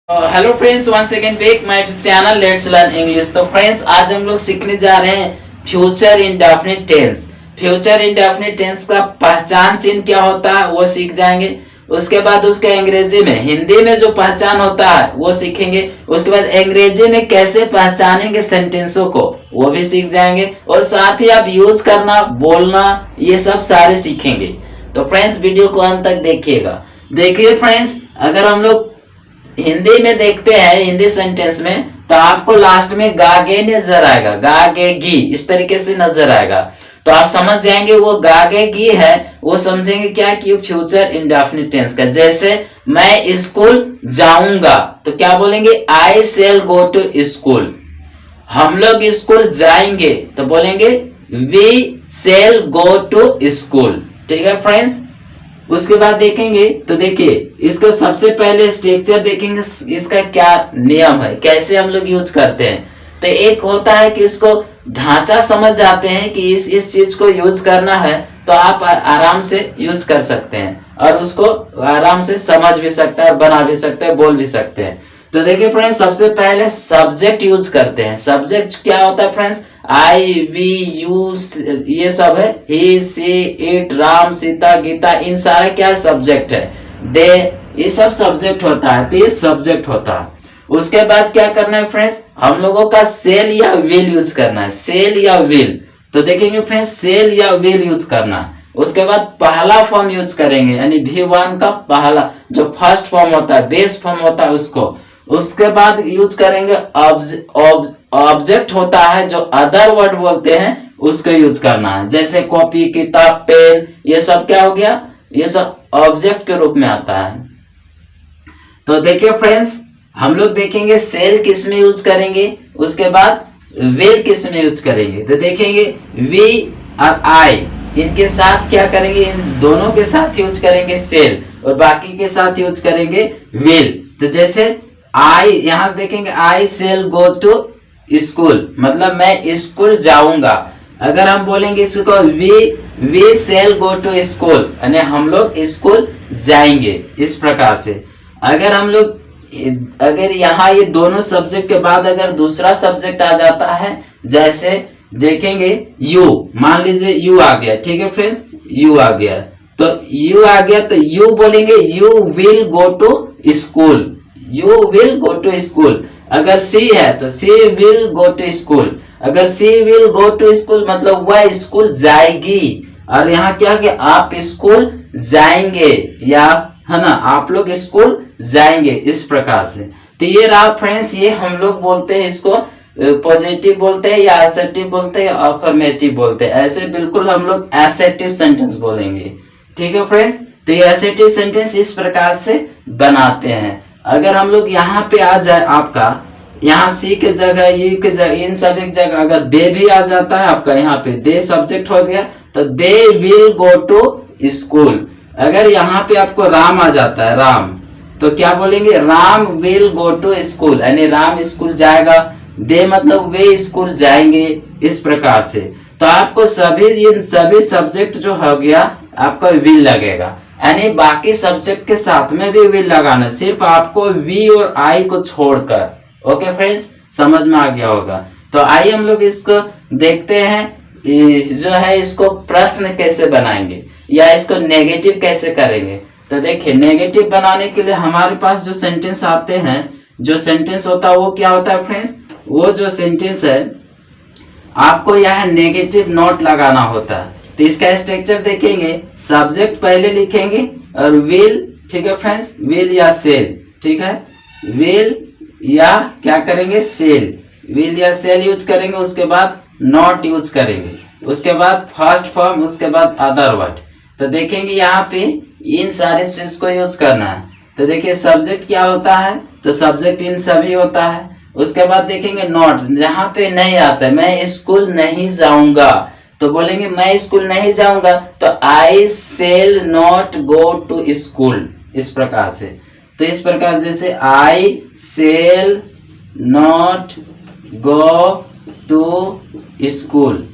Hello friends, one second back my channel let's learn English. तो friends, आज हम लोग सीखने जा रहे हैं future indefinite tense. Future indefinite tense का पहचान चिन्ह क्या होता है वो सीख जाएंगे। उसके बाद उसके अंग्रेजी में, हिंदी में जो पहचान होता है वो सीखेंगे। उसके बाद अंग्रेजी में कैसे पहचानेंगे सेंटेंसों को वो भी सीख जाएंगे। और साथ ही आप यूज करना, बोलना, ये सब सारे सीखेंगे। तो फ्रेंड्स, वीडियो को अंत तक देखिएगा। देखिए फ्रेंड्स, अगर हम लोग हिंदी में देखते हैं, हिंदी सेंटेंस में, तो आपको लास्ट में गागे नजर आएगा, गागेगी, इस तरीके से नजर आएगा। तो आप समझ जाएंगे वो गागेगी है, वो समझेंगे क्या कि फ्यूचर इंडेफिनिट टेंस का। जैसे मैं स्कूल जाऊंगा तो क्या बोलेंगे, I shall go to school. हम लोग स्कूल जाएंगे तो बोलेंगे we shall go to school. ठीक है फ्रेंड्स। उसके बाद देखेंगे तो देखिए, इसको सबसे पहले स्ट्रक्चर देखेंगे, इसका क्या नियम है, कैसे हम लोग यूज करते हैं। तो एक होता है कि इसको ढांचा समझ जाते हैं कि इस चीज को यूज करना है, तो आप आराम से यूज कर सकते हैं और उसको आराम से समझ भी सकते हैं, बना भी सकते हैं, बोल भी सकते हैं। तो देखिए फ्रेंड्स, सबसे पहले सब्जेक्ट यूज करते हैं। सब्जेक्ट क्या होता है फ्रेंड्स, आई, वी, यू, ये सब है। ही, सी, इट, राम, सीता, गीता, इन सारे क्या सब्जेक्ट है। दे, ये सब सब्जेक्ट होता है। तो ये सब्जेक्ट होता है। उसके बाद क्या करना है फ्रेंड्स, हम लोगों का सेल या विल यूज करना है। सेल या विल, तो देखेंगे फ्रेंड्स, सेल या विल यूज करना है। उसके बाद पहला फॉर्म यूज करेंगे, यानी V1 का पहला जो फर्स्ट फॉर्म होता है, बेस फॉर्म होता है उसको। उसके बाद यूज करेंगे ऑब्जेक्ट होता है, जो अदर वर्ड बोलते हैं उसको यूज करना है। जैसे कॉपी, किताब, पेन, ये सब क्या हो गया, ये सब ऑब्जेक्ट के रूप में आता है। तो देखिए फ्रेंड्स, हम लोग देखेंगे सेल किस में यूज करेंगे, उसके बाद विल किस में यूज करेंगे। तो देखेंगे वी और आई, इनके साथ क्या करेंगे, इन दोनों के साथ यूज करेंगे सेल, और बाकी के साथ यूज करेंगे विल। तो जैसे आई, यहां देखेंगे I shall go to school, मतलब मैं स्कूल जाऊंगा। अगर हम बोलेंगे इसको we shall go to school, यानी हम लोग स्कूल जाएंगे, इस प्रकार से। अगर यहाँ ये दोनों सब्जेक्ट के बाद अगर दूसरा सब्जेक्ट आ जाता है, जैसे देखेंगे यू, मान लीजिए यू आ गया। ठीक है फ्रेंड्स, यू आ गया, तो यू आ गया तो यू बोलेंगे you will go to school, you will go to school. अगर सी है तो she will go to school. अगर she will go to school मतलब वह स्कूल जाएगी। और यहाँ क्या कि आप स्कूल जाएंगे, या है ना, आप लोग स्कूल जाएंगे, इस प्रकार से। तो ये रहा फ्रेंड्स, ये हम लोग बोलते हैं, इसको पॉजिटिव बोलते हैं या असर्टिव बोलते हैं या अफर्मेटिव बोलते हैं। ऐसे बिल्कुल हम लोग असर्टिव सेंटेंस बोलेंगे। ठीक है फ्रेंड्स, तो ये असर्टिव सेंटेंस इस प्रकार से बनाते हैं। अगर हम लोग यहाँ पे आ जाए, आपका यहाँ सी के जगह, यू के जगह, इन सभी जगह अगर दे भी आ जाता है, आपका यहाँ पे दे सब्जेक्ट हो गया, तो they will go to school. अगर यहाँ पे आपको राम आ जाता है, राम, तो क्या बोलेंगे, Ram will go to school, यानी राम स्कूल जाएगा। दे मतलब वे स्कूल जाएंगे, इस प्रकार से। तो आपको सभी सब्जेक्ट जो हो गया, आपका विल लगेगा, यानी बाकी सब्जेक्ट के साथ में भी विल लगाना, सिर्फ आपको वी और आई को छोड़कर। ओके फ्रेंड्स, समझ में आ गया होगा। तो आइए हम लोग इसको देखते हैं, जो है इसको प्रश्न कैसे बनाएंगे या इसको नेगेटिव कैसे करेंगे। तो देखिए, नेगेटिव बनाने के लिए हमारे पास जो सेंटेंस आते हैं, जो सेंटेंस होता है वो क्या होता है फ्रेंड्स, वो जो सेंटेंस है आपको यहाँ नेगेटिव नोट लगाना होता है। तो इसका स्ट्रक्चर देखेंगे, सब्जेक्ट पहले लिखेंगे और विल। ठीक है फ्रेंड्स, विल या सेल। ठीक है, विल या क्या करेंगे, सेल, विल या सेल यूज करेंगे। उसके बाद नॉट यूज करेंगे, उसके बाद फर्स्ट फॉर्म, उसके बाद अदर वर्ड। तो देखेंगे यहाँ पे इन सारे चीज को यूज करना है। तो देखिए सब्जेक्ट क्या होता है, तो सब्जेक्ट इन सभी होता है। उसके बाद देखेंगे नॉट, जहां पे नहीं आता है, मैं स्कूल नहीं जाऊंगा, तो बोलेंगे मैं स्कूल नहीं जाऊंगा, तो I shall not go to school, इस प्रकार से। तो इस प्रकार जैसे I shall not go to school,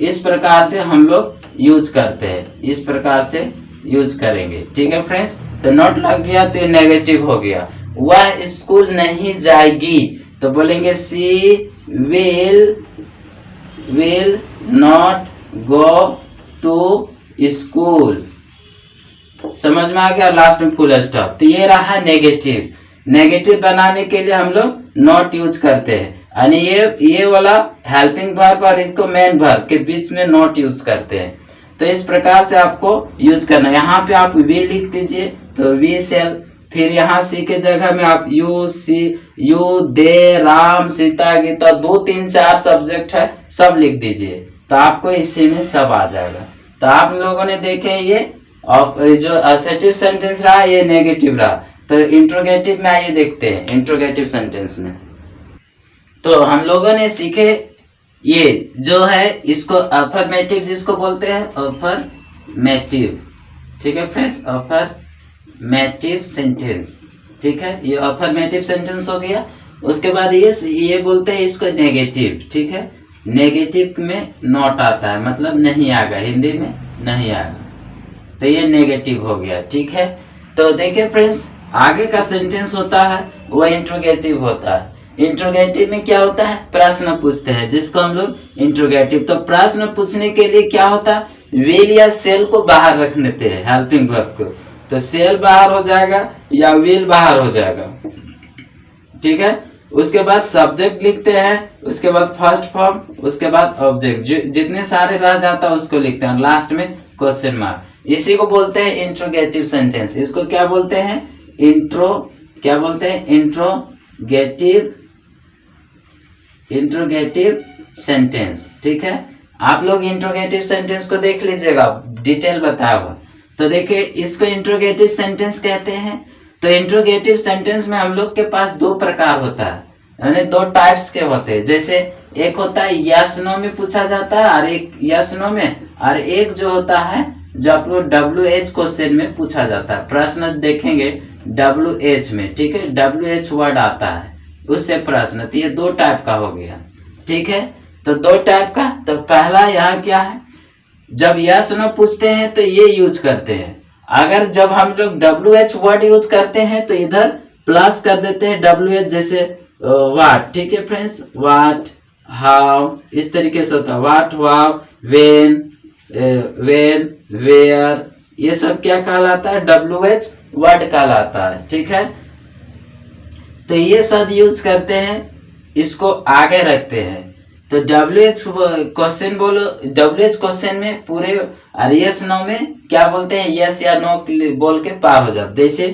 इस प्रकार से हम लोग यूज करते हैं, इस प्रकार से यूज करेंगे। ठीक है फ्रेंड्स, तो नॉट लग गया तो ये नेगेटिव हो गया। वह स्कूल नहीं जाएगी, तो बोलेंगे she will not go to school. समझ में आ गया, लास्ट में फुल स्टॉप। तो ये रहा नेगेटिव। नेगेटिव बनाने के लिए हम लोग नॉट यूज करते हैं, यानी ये वाला हेल्पिंग वर्ब और इसको मेन वर्ब के बीच में नॉट यूज करते हैं। तो इस प्रकार से आपको यूज करना है। यहाँ पे आप वी लिख दीजिए, तो वी सेल, फिर यहाँ सी के जगह में आप you, she, you, they, Ram, Sita, Gita, 2, 3, 4 subject है, सब लिख दीजिए, तो आपको इसी में सब आ जाएगा। तो आप लोगों ने देखे ये जो असर्टिव सेंटेंस रहा, ये नेगेटिव रहा। तो इंट्रोगेटिव में आइए देखते हैं। इंट्रोगेटिव सेंटेंस में तो हम लोगों ने सीखे ये जो है, इसको अफर्मेटिव जिसको बोलते हैं, अफर्मेटिव। ठीक है फ्रेंड्स, अफर्मेटिव सेंटेंस। ठीक है, ये अफर्मेटिव सेंटेंस हो गया। उसके बाद ये बोलते हैं इसको नेगेटिव। ठीक है, नेगेटिव में नॉट आता है, मतलब नहीं आएगा, हिंदी में नहीं आएगा, तो ये नेगेटिव हो गया। ठीक है, तो देखिए फ्रेंड्स, आगे का सेंटेंस होता है वह इंट्रोगेटिव होता है। इंट्रोगेटिव में क्या होता है, प्रश्न पूछते हैं, जिसको हम लोग इंट्रोगेटिव। तो प्रश्न पूछने के लिए क्या होता है, विल या सेल को बाहर रख देते हैं, हेल्पिंग वर्ब को। तो सेल बाहर हो जाएगा या विल बाहर हो जाएगा। ठीक है, उसके बाद सब्जेक्ट लिखते हैं, उसके बाद फर्स्ट फॉर्म, उसके बाद ऑब्जेक्ट, जितने सारे रह जाता है उसको लिखते हैं, लास्ट में क्वेश्चन मार्क। इसी को बोलते हैं इंट्रोगेटिव सेंटेंस। इसको क्या बोलते हैं, इंट्रोगेटिव सेंटेंस। ठीक है, आप लोग इंट्रोगेटिव सेंटेंस को देख लीजिएगा, डिटेल बताया हुआ। तो देखिए, इसको इंट्रोगेटिव सेंटेंस कहते हैं। तो इंट्रोगेटिव सेंटेंस में हम लोग के पास 2 प्रकार होता है, यानी 2 टाइप्स के होते हैं। जैसे एक होता है यस नो में पूछा जाता है, और एक यस नो में, और एक जो होता है जो आप लोग WH क्वेश्चन में पूछा जाता है। प्रश्न देखेंगे WH में। ठीक है, WH वर्ड आता है उससे प्रश्न। तो ये 2 टाइप का हो गया। ठीक है, तो 2 टाइप का। तो पहला यहाँ क्या है, जब यस नो पूछते हैं तो ये यूज करते हैं। अगर जब हम लोग WH वर्ड यूज करते हैं तो इधर प्लस कर देते हैं WH, जैसे व्हाट। ठीक है फ्रेंड्स, व्हाट, हाउ, इस तरीके से होता है। व्हाट, हाउ, व्हेन, वेयर, ये सब क्या कहलाता है, WH वर्ड कहलाता है। ठीक है, तो ये सब यूज करते हैं, इसको आगे रखते हैं। तो WH क्वेश्चन बोलो, WH क्वेश्चन में पूरे यस नो में क्या बोलते हैं, यस या नो बोल के पार हो जाते। जैसे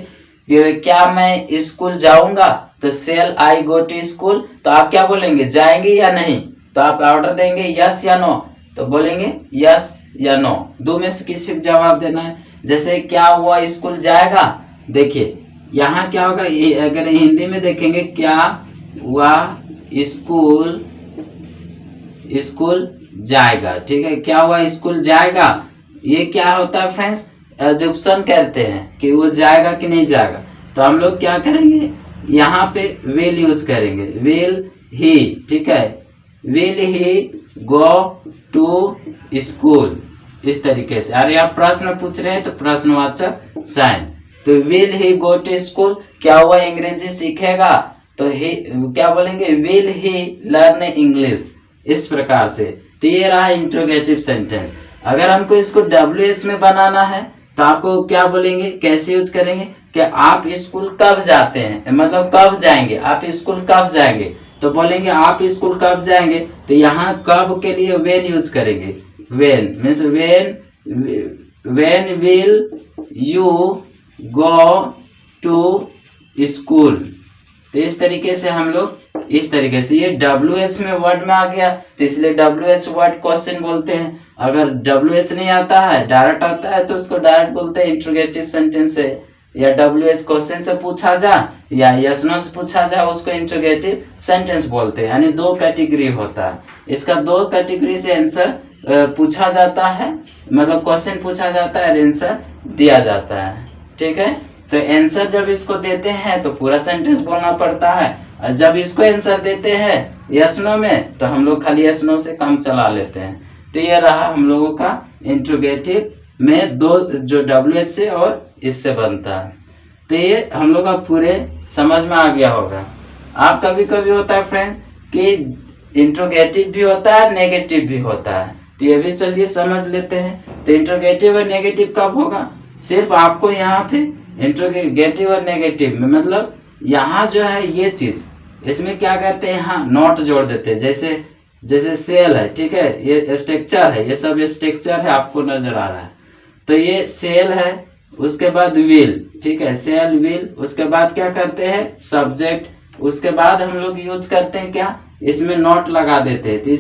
क्या मैं स्कूल जाऊंगा, तो shall I go to school, तो आप क्या बोलेंगे, जाएंगे या नहीं। तो आप ऑर्डर देंगे यस या नो, तो बोलेंगे यस या नो, 2 में से किसी को जवाब देना है। जैसे क्या वो स्कूल जाएगा, देखिए यहाँ क्या होगा, अगर हिंदी में देखेंगे, क्या वह स्कूल जाएगा। ठीक है, क्या हुआ स्कूल जाएगा, ये क्या होता है फ्रेंड्स, एजुप्शन कहते हैं कि वो जाएगा कि नहीं जाएगा। तो हम लोग क्या करेंगे, यहाँ पे विल यूज करेंगे, विल ही। ठीक है, will he go to school, इस तरीके से। अरे आप प्रश्न पूछ रहे हैं तो प्रश्नवाचक साइन। तो will he go to school, क्या हुआ अंग्रेजी सीखेगा, तो ही क्या बोलेंगे, विल ही लर्न इंग्लिश, इस प्रकार से। तो ये रहा इंट्रोगेटिव सेंटेंस। अगर हमको इसको WH में बनाना है तो आपको क्या बोलेंगे, कैसे यूज करेंगे, कि आप स्कूल कब जाते हैं, मतलब कब जाएंगे, आप स्कूल कब जाएंगे। तो बोलेंगे आप स्कूल कब जाएंगे, तो यहाँ कब के लिए व्हेन यूज करेंगे। When means when will you go to school. तो इस तरीके से हम लोग, इस तरीके से, ये WH में वर्ड में आ गया, तो इसलिए WH वर्ड क्वेश्चन बोलते हैं। अगर WH नहीं आता है, डायरेक्ट आता है, तो उसको डायरेक्ट बोलते हैं इंट्रोगेटिव सेंटेंस से, या WH क्वेश्चन से पूछा जा या यस नो से पूछा जा, उसको इंट्रोगेटिव सेंटेंस बोलते हैं। यानी 2 कैटेगरी होता है इसका, 2 कैटेगरी से आंसर पूछा जाता है, मतलब क्वेश्चन पूछा जाता है, आंसर दिया जाता है। ठीक है, तो आंसर जब इसको देते हैं तो पूरा सेंटेंस बोलना पड़ता है, और जब इसको आंसर देते हैं यस नो में, तो हम लोग खाली यस नो से काम चला लेते हैं। तो ये रहा हम लोगों का इंट्रोगेटिव में 2, जो WH से और इससे बनता है। तो ये हम लोग का पूरे समझ में आ गया होगा। आप कभी कभी होता है फ्रेंड्स कि इंट्रोगेटिव भी होता है, नेगेटिव भी होता है, तो ये भी चलिए समझ लेते हैं। तो इंट्रोगेटिव और नेगेटिव कब होगा? सिर्फ आपको यहाँ पे इंट्रोगेटिव और नेगेटिव में मतलब यहाँ जो है ये चीज, इसमें क्या करते हैं, यहाँ नॉट जोड़ देते हैं। जैसे सेल है, ठीक है, ये स्ट्रक्चर है, ये सब स्ट्रक्चर है, आपको नजर आ रहा है। तो ये सेल है, उसके बाद विल, ठीक है, सेल विल, उसके बाद क्या करते हैं, सब्जेक्ट, उसके बाद हम लोग यूज करते हैं क्या, इसमें नॉट लगा देते हैं। तो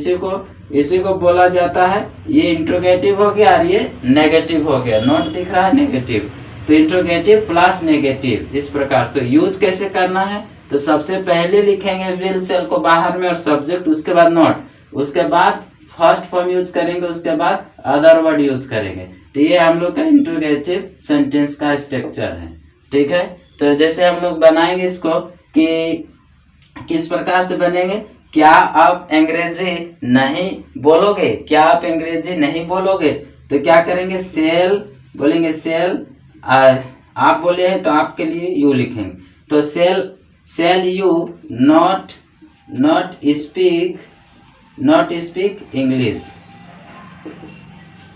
इसी को बोला जाता है, ये इंट्रोगेटिव हो गया और ये नेगेटिव हो गया। नॉट दिख रहा है, नेगेटिव, तो इंट्रोगेटिव प्लस नेगेटिव, इस प्रकार। तो यूज कैसे करना है, तो सबसे पहले लिखेंगे विल सेल को बाहर में और सब्जेक्ट, उसके बाद नॉट, उसके बाद फर्स्ट फॉर्म यूज करेंगे, उसके बाद अदर वर्ड यूज करेंगे। तो ये हम लोग का इंट्रोगेटिव सेंटेंस का स्ट्रक्चर है, ठीक है। तो जैसे हम लोग बनाएंगे इसको कि किस प्रकार से बनेंगे, क्या आप अंग्रेजी नहीं बोलोगे, क्या आप अंग्रेजी नहीं बोलोगे, तो क्या करेंगे, सेल बोलेंगे, सेल, आप बोले हैं तो आपके लिए यू लिखेंगे। तो shall you not speak English,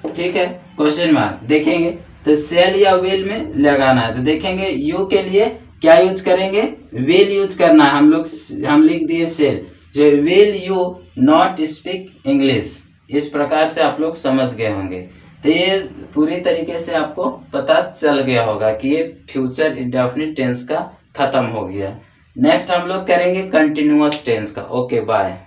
ठीक है, क्वेश्चन मार्क देखेंगे। तो सेल या विल में लगाना है, तो देखेंगे यू के लिए क्या यूज करेंगे, विल यूज करना है। हम लिख दिए सेल, जो will you not speak English, इस प्रकार से आप लोग समझ गए होंगे। तो ये पूरी तरीके से आपको पता चल गया होगा कि ये फ्यूचर इंडेफिनिट टेंस का खत्म हो गया। नेक्स्ट हम लोग करेंगे कंटिन्यूअस टेंस का। Okay bye.